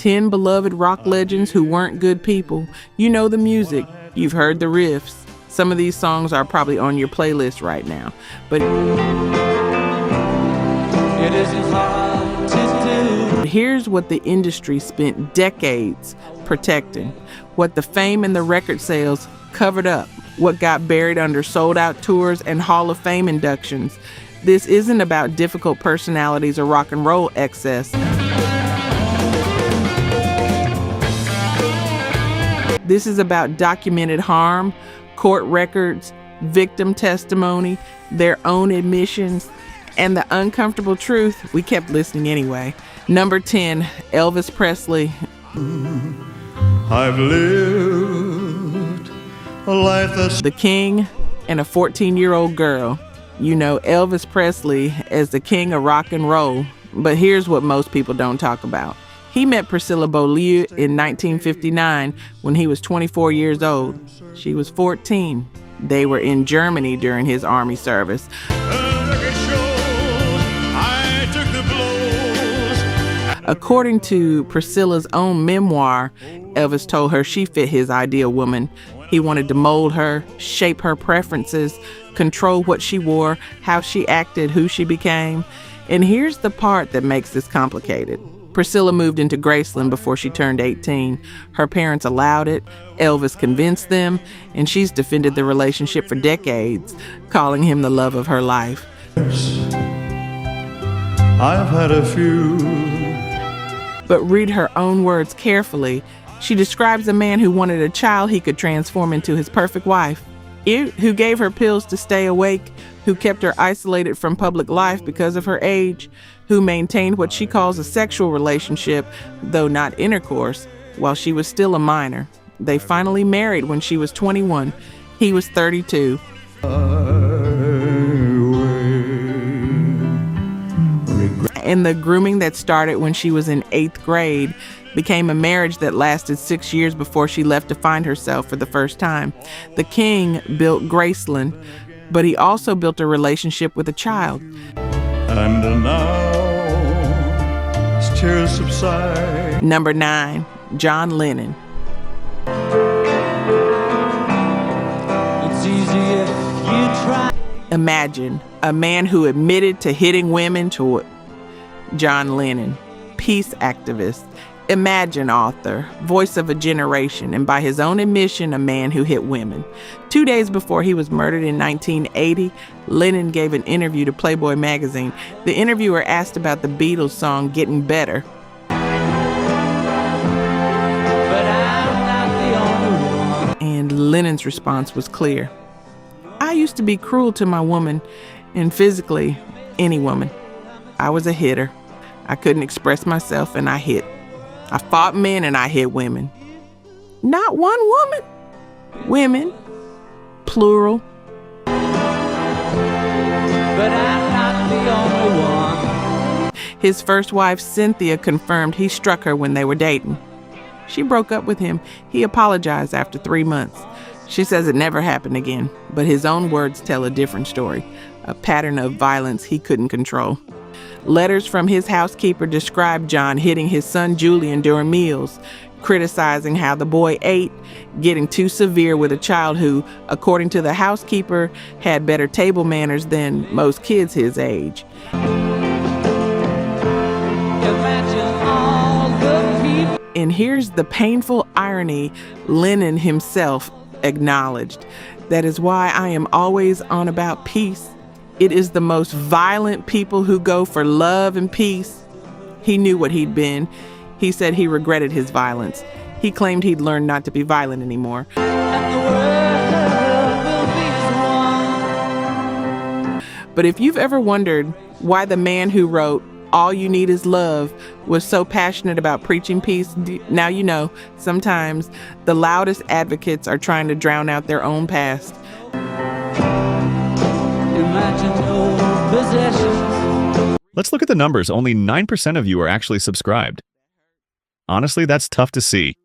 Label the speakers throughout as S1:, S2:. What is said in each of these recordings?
S1: 10 beloved rock legends who weren't good people. You know the music. You've heard the riffs. Some of these songs are probably on your playlist right now. But it isn't hard to do. Here's what the industry spent decades protecting. What the fame and the record sales covered up. What got buried under sold-out tours and Hall of Fame inductions. This isn't about difficult personalities or rock and roll excess. This is about documented harm, court records, victim testimony, their own admissions, and the uncomfortable truth, we kept listening anyway. Number 10, Elvis Presley.
S2: I've lived a life that's
S1: the king and a 14-year-old girl. You know Elvis Presley as the king of rock and roll, but here's what most people don't talk about. He met Priscilla Beaulieu in 1959 when he was 24 years old. She was 14. They were in Germany during his army service. According to Priscilla's own memoir, Elvis told her she fit his ideal woman. He wanted to mold her, shape her preferences, control what she wore, how she acted, who she became. And here's the part that makes this complicated. Priscilla moved into Graceland before she turned 18. Her parents allowed it, Elvis convinced them, and she's defended the relationship for decades, calling him the love of her life.
S2: I've had a few.
S1: But read her own words carefully. She describes a man who wanted a child he could transform into his perfect wife, who gave her pills to stay awake, who kept her isolated from public life because of her age, who maintained what she calls a sexual relationship, though not intercourse, while she was still a minor. They finally married when she was 21. He was 32. And the grooming that started when she was in 8th grade became a marriage that lasted 6 years before she left to find herself for the first time. The king built Graceland, but he also built a relationship with a child.
S2: And now, as tears subside.
S1: Number 9, John Lennon.
S3: It's easy if you try.
S1: Imagine a man who admitted to hitting women to John Lennon, peace activist, Imagine author, voice of a generation, and by his own admission, a man who hit women. 2 days before he was murdered in 1980, Lennon gave an interview to Playboy magazine. The interviewer asked about the Beatles song Getting Better.
S3: But I'm not the only one.
S1: And Lennon's response was clear. I used to be cruel to my woman, and physically, any woman. I was a hitter. I couldn't express myself, and I hit. I fought men and I hit women. Not one woman. Women. Plural.
S3: But I'm not the only one.
S1: His first wife, Cynthia, confirmed he struck her when they were dating. She broke up with him. He apologized after 3 months. She says it never happened again, but his own words tell a different story, a pattern of violence he couldn't control. Letters from his housekeeper described John hitting his son Julian during meals, criticizing how the boy ate, getting too severe with a child who, according to the housekeeper, had better table manners than most kids his age.
S3: Imagine all the people.
S1: And here's the painful irony Lennon himself acknowledged. That is why I am always on about peace. It is the most violent people who go for love and peace. He knew what he'd been. He said he regretted his violence. He claimed he'd learned not to be violent anymore.
S3: And the world will be as one.
S1: But if you've ever wondered why the man who wrote All You Need Is Love was so passionate about preaching peace, now you know. Sometimes the loudest advocates are trying to drown out their own past.
S3: Imagine no possessions.
S4: Let's look at the numbers. Only 9% of you are actually subscribed. Honestly, that's tough to see.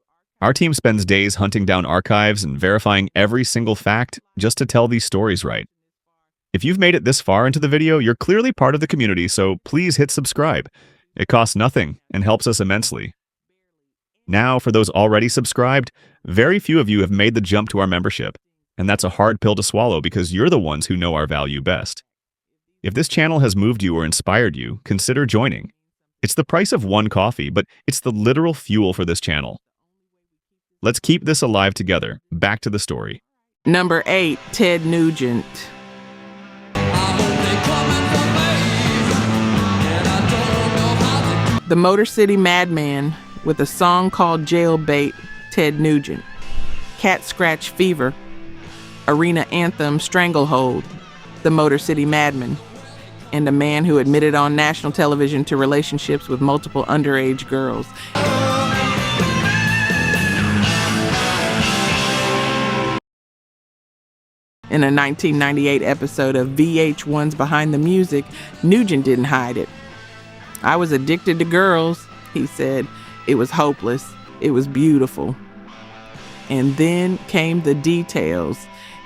S4: Our team spends days hunting down archives and verifying every single fact just to tell these stories right. If you've made it this far into the video, you're clearly part of the community, so please hit subscribe. It costs nothing and helps us immensely. Now, for those already subscribed, very few of you have made the jump to our membership, and that's a hard pill to swallow because you're the ones who know our value best. If this channel has moved you or inspired you, consider joining. It's the price of one coffee, but it's the literal fuel for this channel. Let's keep this alive together. Back to the story.
S1: Number 8, Ted Nugent. The Motor City Madman with a song called Jailbait, Ted Nugent. Cat Scratch Fever, arena anthem Stranglehold, The Motor City Madman, and a man who admitted on national television to relationships with multiple underage girls. In a 1998 episode of VH1's Behind the Music, Nugent didn't hide it. "I was addicted to girls," he said. "It was hopeless. It was beautiful." And then came the details.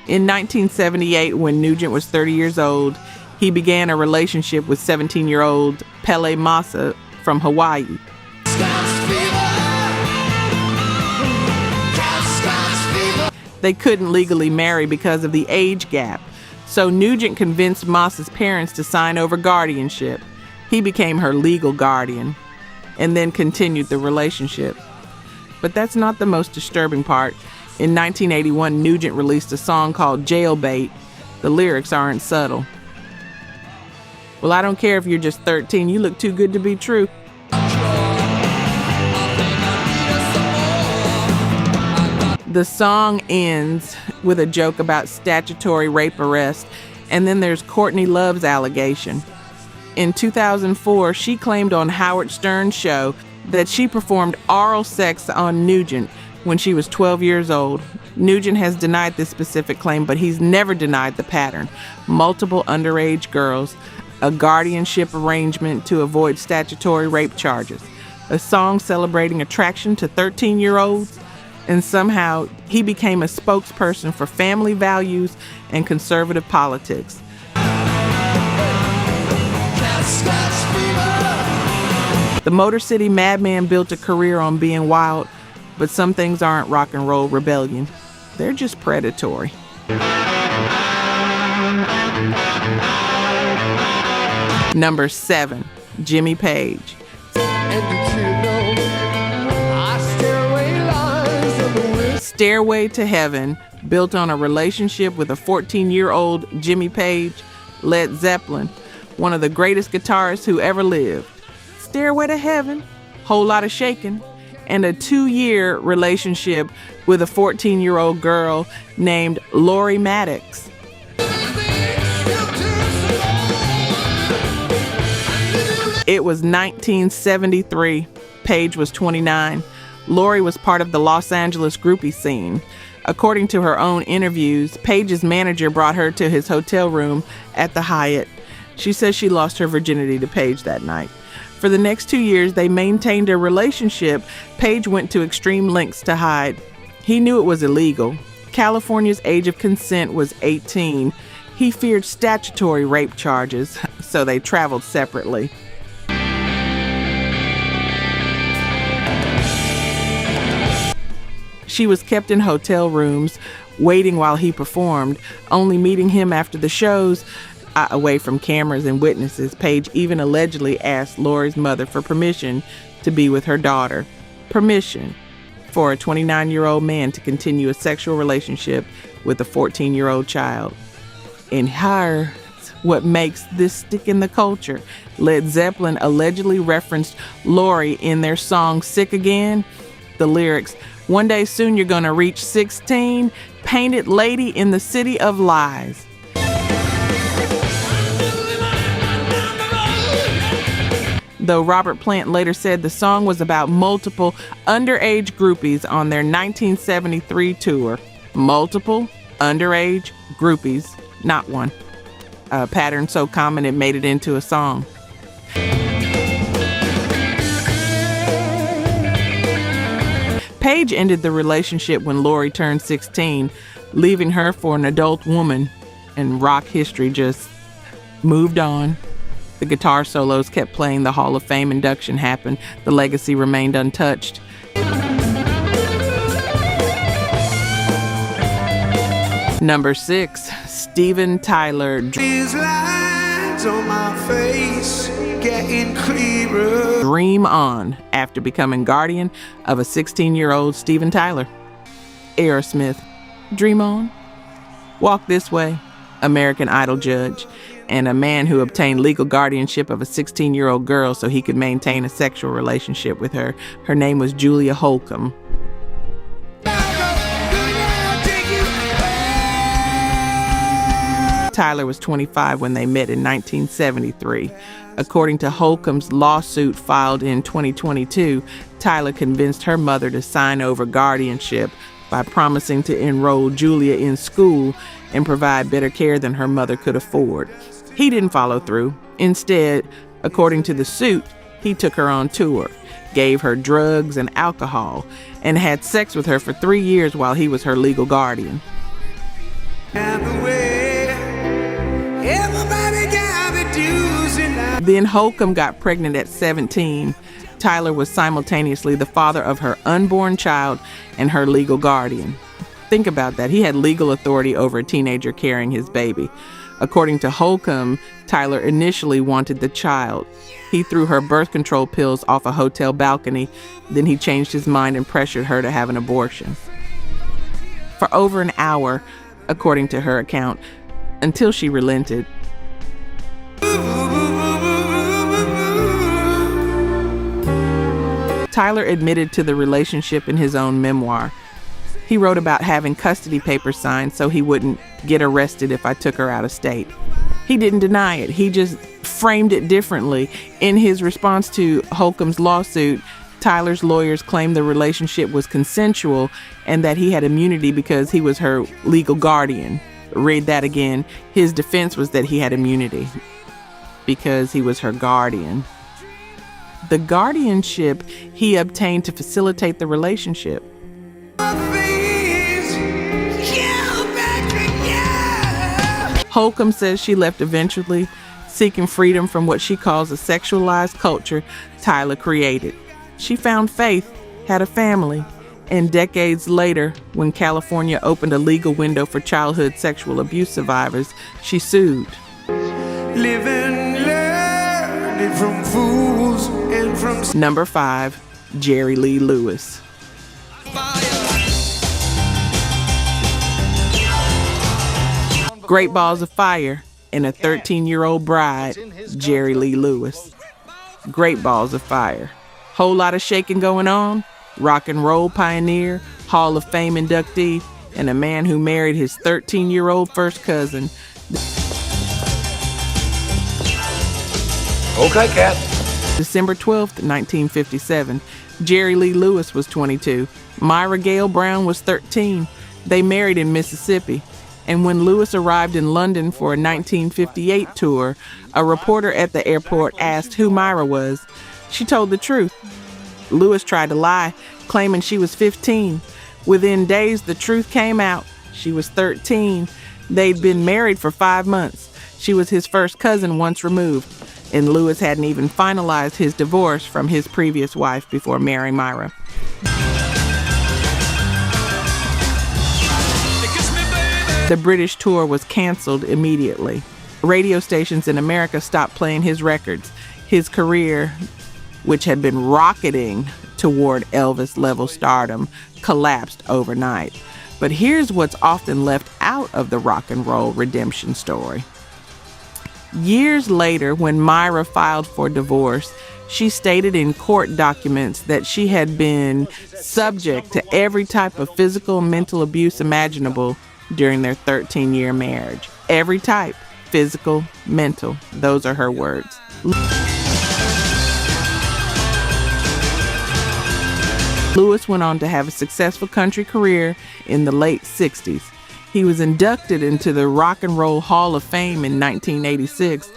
S1: In 1978, when Nugent was 30 years old, he began a relationship with 17-year-old Pele Massa from Hawaii. They couldn't legally marry because of the age gap, so Nugent convinced Massa's parents to sign over guardianship. He became her legal guardian, and then continued the relationship. But that's not the most disturbing part. In 1981, Nugent released a song called Jailbait. The lyrics aren't subtle. "Well, I don't care if you're just 13, you look too good to be true." The song ends with a joke about statutory rape arrest, and then there's Courtney Love's allegation. In 2004, she claimed on Howard Stern's show that she performed oral sex on Nugent when she was 12 years old. Nugent has denied this specific claim, but he's never denied the pattern. Multiple underage girls, a guardianship arrangement to avoid statutory rape charges, a song celebrating attraction to 13-year-olds, and somehow he became a spokesperson for family values and conservative politics. The Motor City Madman built a career on being wild, but some things aren't rock and roll rebellion. They're just predatory. Number 7, Jimmy Page. Stairway to Heaven, built on a relationship with a 14-year-old Jimmy Page, Led Zeppelin, one of the greatest guitarists who ever lived. Stairway to Heaven, whole lot of shaking, and a 2-year relationship with a 14-year-old girl named Lori Maddox. It was 1973. Page was 29. Lori was part of the Los Angeles groupie scene. According to her own interviews, Page's manager brought her to his hotel room at the Hyatt. She says she lost her virginity to Page that night. For the next 2 years, they maintained a relationship. Page went to extreme lengths to hide. He knew it was illegal. California's age of consent was 18. He feared statutory rape charges, so they traveled separately. She was kept in hotel rooms, waiting while he performed, only meeting him after the shows, away from cameras and witnesses. Page even allegedly asked Lori's mother for permission to be with her daughter. Permission for a 29-year-old man to continue a sexual relationship with a 14-year-old child. And here's what makes this stick in the culture. Led Zeppelin allegedly referenced Lori in their song Sick Again. The lyrics, "One day soon you're gonna reach 16, painted lady in the city of lies." Though Robert Plant later said the song was about multiple underage groupies on their 1973 tour. Multiple underage groupies, not one. A pattern so common it made it into a song. Page ended the relationship when Lori turned 16, leaving her for an adult woman, and rock history just moved on. The guitar solos kept playing, the Hall of Fame induction happened, the legacy remained untouched. Number 6, Steven Tyler.
S5: These lines on my face getting clearer.
S1: Dream On, after becoming guardian of a 16-year-old Steven Tyler. Aerosmith, Dream On. Walk This Way, American Idol judge, and a man who obtained legal guardianship of a 16-year-old girl so he could maintain a sexual relationship with her. Her name was Julia Holcomb. Tyler was 25 when they met in 1973. According to Holcomb's lawsuit filed in 2022, Tyler convinced her mother to sign over guardianship by promising to enroll Julia in school and provide better care than her mother could afford. He didn't follow through. Instead, according to the suit, he took her on tour, gave her drugs and alcohol, and had sex with her for 3 years while he was her legal guardian.
S5: And the way everybody got the dues and
S1: Then Holcomb got pregnant at 17. Tyler was simultaneously the father of her unborn child and her legal guardian. Think about that. He had legal authority over a teenager carrying his baby. According to Holcomb, Tyler initially wanted the child. He threw her birth control pills off a hotel balcony. Then he changed his mind and pressured her to have an abortion. For over an hour, according to her account, until she relented. Tyler admitted to the relationship in his own memoir. He wrote about having custody papers signed so he wouldn't get arrested if I took her out of state. He didn't deny it. He just framed it differently. In his response to Holcomb's lawsuit, Tyler's lawyers claimed the relationship was consensual and that he had immunity because he was her legal guardian. Read that again. His defense was that he had immunity because he was her guardian. The guardianship he obtained to facilitate the relationship. Holcomb says she left eventually, seeking freedom from what she calls a sexualized culture Tyler created. She found faith, had a family, and decades later, when California opened a legal window for childhood sexual abuse survivors, she sued.
S5: living, learning from fools and from
S1: Number 5, Jerry Lee Lewis. Great Balls of Fire and a 13-year-old bride, Jerry Lee Lewis. Great Balls of Fire. Whole lot of shaking going on. Rock and roll pioneer, Hall of Fame inductee, and a man who married his 13-year-old first cousin.
S5: Okay, Cat.
S1: December 12th, 1957. Jerry Lee Lewis was 22. Myra Gale Brown was 13. They married in Mississippi. And when Lewis arrived in London for a 1958 tour, a reporter at the airport asked who Myra was. She told the truth. Lewis tried to lie, claiming she was 15. Within days, the truth came out. She was 13. They'd been married for 5 months. She was his first cousin once removed, and Lewis hadn't even finalized his divorce from his previous wife before marrying Myra. The British tour was canceled immediately. Radio stations in America stopped playing his records. His career, which had been rocketing toward Elvis-level stardom, collapsed overnight. But here's what's often left out of the rock and roll redemption story. Years later, when Myra filed for divorce, she stated in court documents that she had been subject to every type of physical and mental abuse imaginable during their 13-year marriage. Every type, physical, mental, those are her words. Lewis went on to have a successful country career in the late 60s. He was inducted into the Rock and Roll Hall of Fame in 1986,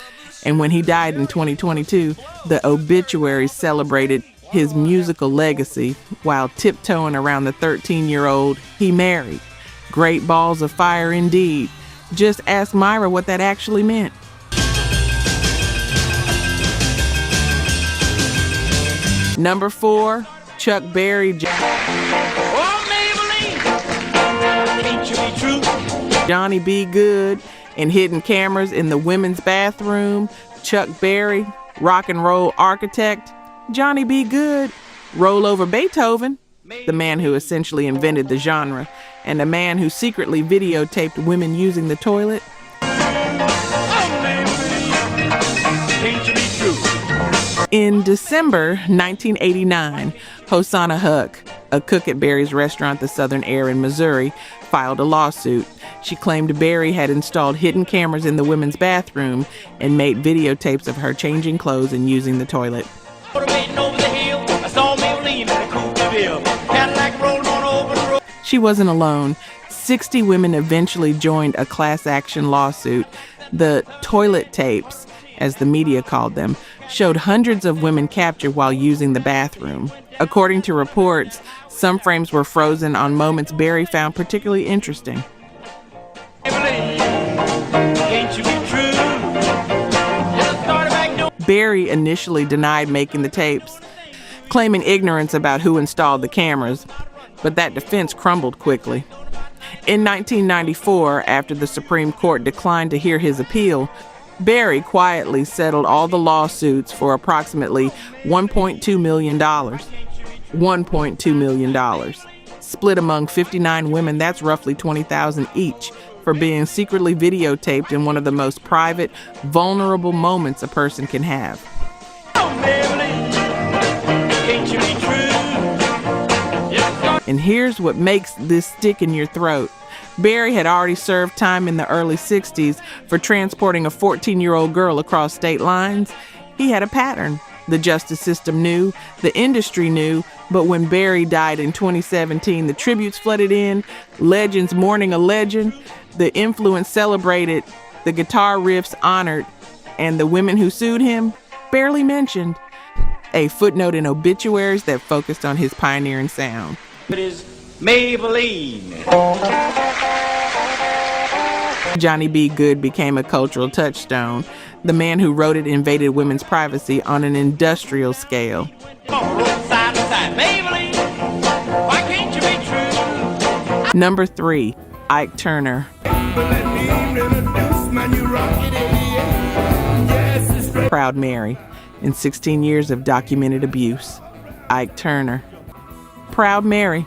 S1: and when he died in 2022, the obituary celebrated his musical legacy while tiptoeing around the 13-year-old he married. Great Balls of Fire indeed. Just ask Myra what that actually meant. Number 4, Chuck Berry.
S5: Oh, Maybelline, can't you be true?
S1: Johnny B. Good and hidden cameras in the women's bathroom, Chuck Berry, rock and roll architect, Johnny B. Good, roll over Beethoven, the man who essentially invented the genre, and a man who secretly videotaped women using the toilet. In December 1989, Hosanna Huck, a cook at Barry's restaurant The Southern Air in Missouri, filed a lawsuit. She claimed Barry had installed hidden cameras in the women's bathroom and made videotapes of her changing clothes and using the toilet. She wasn't alone. 60 women eventually joined a class action lawsuit. The toilet tapes, as the media called them, showed hundreds of women captured while using the bathroom. According to reports, some frames were frozen on moments Barry found particularly interesting. Barry initially denied making the tapes, claiming ignorance about who installed the cameras, but that defense crumbled quickly. In 1994, after the Supreme Court declined to hear his appeal, Barry quietly settled all the lawsuits for approximately $1.2 million. $1.2 million. Split among 59 women, that's roughly $20,000 each, for being secretly videotaped in one of the most private, vulnerable moments a person can have. And here's what makes this stick in your throat. Barry had already served time in the early 60s for transporting a 14-year-old girl across state lines. He had a pattern. The justice system knew, the industry knew, but when Barry died in 2017, the tributes flooded in, legends mourning a legend, the influence celebrated, the guitar riffs honored, and the women who sued him barely mentioned. A footnote in obituaries that focused on his pioneering sound.
S6: It is Maybelline.
S1: Johnny B. Good became a cultural touchstone. The man who wrote it invaded women's privacy on an industrial scale.
S6: Side to side. Maybelline. Why can't you be true?
S1: Number 3, Ike Turner. Proud Mary. In 16 years of documented abuse. Ike Turner. Proud Mary.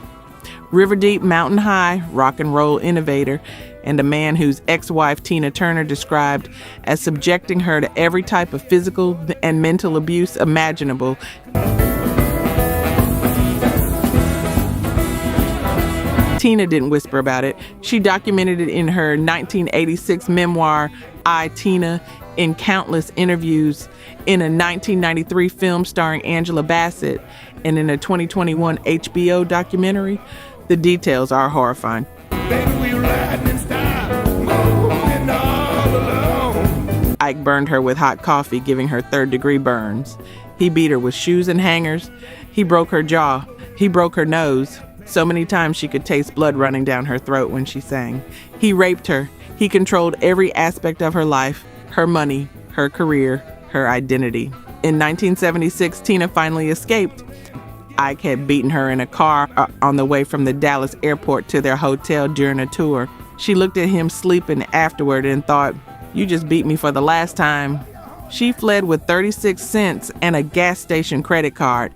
S1: River Deep, Mountain High, rock and roll innovator, and a man whose ex-wife Tina Turner described as subjecting her to every type of physical and mental abuse imaginable. Tina didn't whisper about it. She documented it in her 1986 memoir, I, Tina, in countless interviews, in a 1993 film starring Angela Bassett, and in a 2021 HBO documentary. The details are horrifying. Ike burned her with hot coffee, giving her third-degree burns. He beat her with shoes and hangers. He broke her jaw. He broke her nose. So many times she could taste blood running down her throat when she sang. He raped her. He controlled every aspect of her life, her money, her career, her identity. In 1976, Tina finally escaped. Ike had beaten her in a car on the way from the Dallas airport to their hotel during a tour. She looked at him sleeping afterward and thought, "You just beat me for the last time." She fled with 36 cents and a gas station credit card.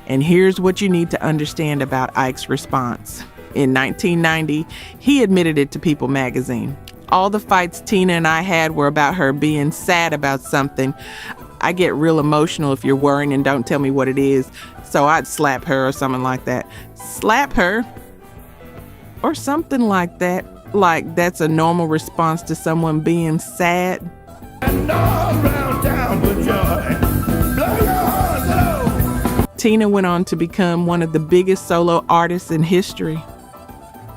S1: And here's what you need to understand about Ike's response. In 1990, he admitted it to People magazine. All the fights Tina and I had were about her being sad about something. I get real emotional if you're worrying and don't tell me what it is, so I'd slap her or something like that. Slap her? Or something like that. Like that's a normal response to someone being sad. Tina went on to become one of the biggest solo artists in history.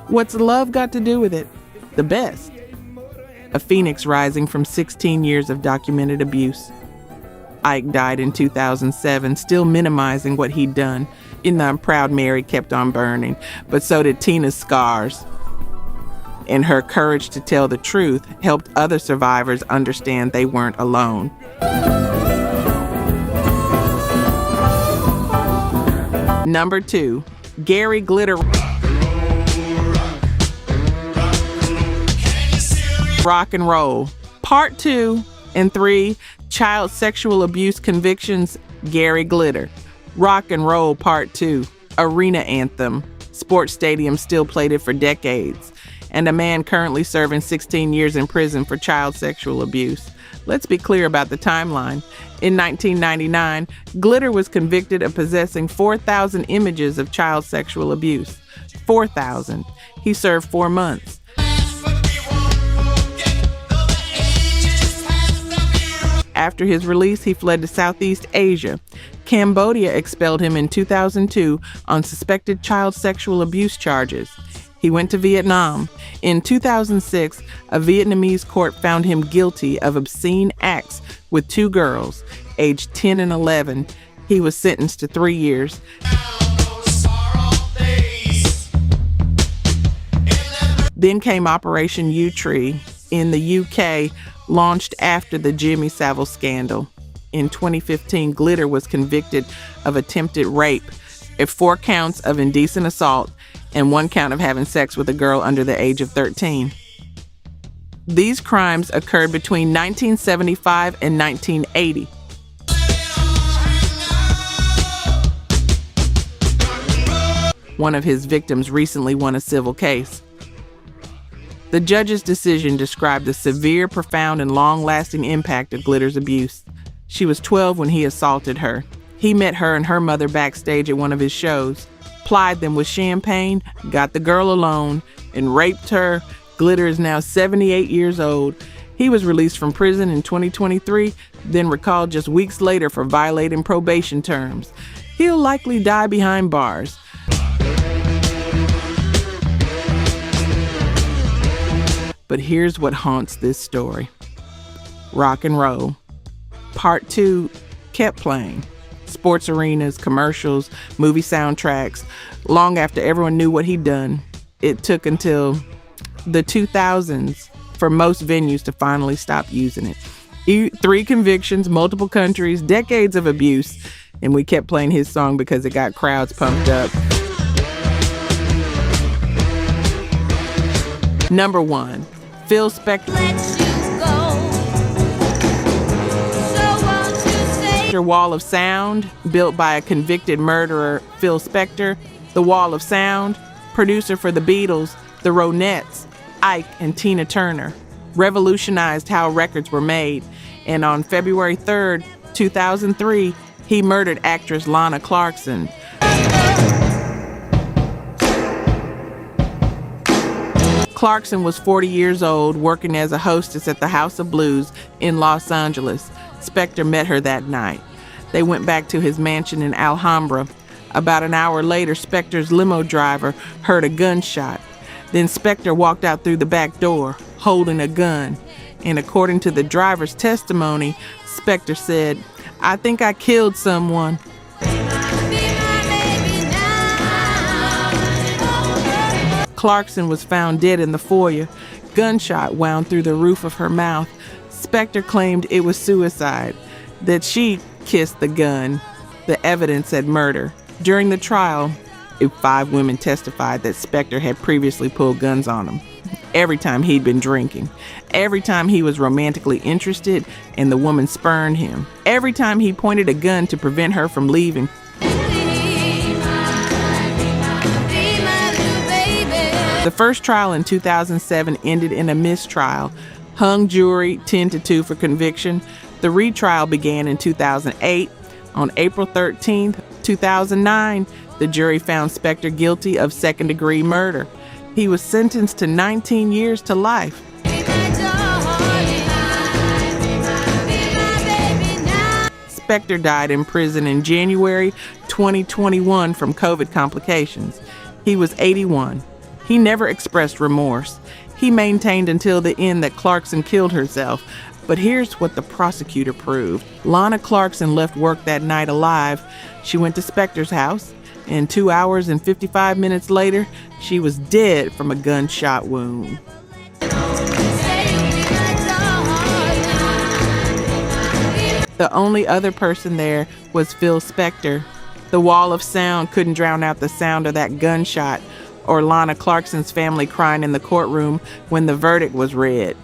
S1: What's love got to do with it? The best. A phoenix rising from 16 years of documented abuse. Ike died in 2007, still minimizing what he'd done. And the Proud Mary kept on burning, but so did Tina's scars. And her courage to tell the truth helped other survivors understand they weren't alone. Number 2, Gary Glitter, Rock and Roll. Part 2 and 3, Child Sexual Abuse Convictions, Gary Glitter. Rock and Roll Part 2, Arena Anthem. Sports stadiums still played it for decades. And a man currently serving 16 years in prison for child sexual abuse. Let's be clear about the timeline. In 1999, Glitter was convicted of possessing 4,000 images of child sexual abuse. 4,000. He served 4 months. After his release, he fled to Southeast Asia. Cambodia expelled him in 2002 on suspected child sexual abuse charges. He went to Vietnam. In 2006, a Vietnamese court found him guilty of obscene acts with 2 girls, aged 10 and 11. He was sentenced to 3 years. Then came Operation U-Tree in the UK, launched after the Jimmy Savile scandal. In 2015, Glitter was convicted of attempted rape, 4 counts of indecent assault, and 1 count of having sex with a girl under the age of 13. These crimes occurred between 1975 and 1980. One of his victims recently won a civil case. The judge's decision described the severe, profound, and long-lasting impact of Glitter's abuse. She was 12 when he assaulted her. He met her and her mother backstage at one of his shows, plied them with champagne, got the girl alone, and raped her. Glitter is now 78 years old. He was released from prison in 2023, then recalled just weeks later for violating probation terms. He'll likely die behind bars. But here's what haunts this story. Rock and Roll. Part 2 kept playing. Sports arenas, commercials, movie soundtracks, long after everyone knew what he'd done. It took until the 2000s for most venues to finally stop using it. 3 convictions, multiple countries, decades of abuse, and we kept playing his song because it got crowds pumped up. Number 1, Phil Spector. Wall of Sound, built by a convicted murderer, Phil Spector. The Wall of Sound, producer for the Beatles, the Ronettes, Ike and Tina Turner, revolutionized how records were made. And on February 3rd, 2003, he murdered actress Lana Clarkson. Clarkson was 40 years old, working as a hostess at the House of Blues in Los Angeles. Spector met her that night. They went back to his mansion in Alhambra. About an hour later, Spector's limo driver heard a gunshot. Then Spector walked out through the back door, holding a gun. And according to the driver's testimony, Spector said, "I think I killed someone." Clarkson was found dead in the foyer. Gunshot wound through the roof of her mouth. Spector claimed it was suicide, that she kissed the gun. The evidence said murder. During the trial, 5 women testified that Spector had previously pulled guns on them. Every time he'd been drinking. Every time he was romantically interested and the woman spurned him. Every time he pointed a gun to prevent her from leaving. The first trial in 2007 ended in a mistrial. Hung jury 10-2 for conviction. The retrial began in 2008. On April 13th, 2009, the jury found Spector guilty of second-degree murder. He was sentenced to 19 years to life. Spector died in prison in January 2021 from COVID complications. He was 81. He never expressed remorse. He maintained until the end that Clarkson killed herself. But here's what the prosecutor proved. Lana Clarkson left work that night alive. She went to Spector's house, and 2 hours and 55 minutes later, she was dead from a gunshot wound. The only other person there was Phil Spector. The wall of sound couldn't drown out the sound of that gunshot or Lana Clarkson's family crying in the courtroom when the verdict was read.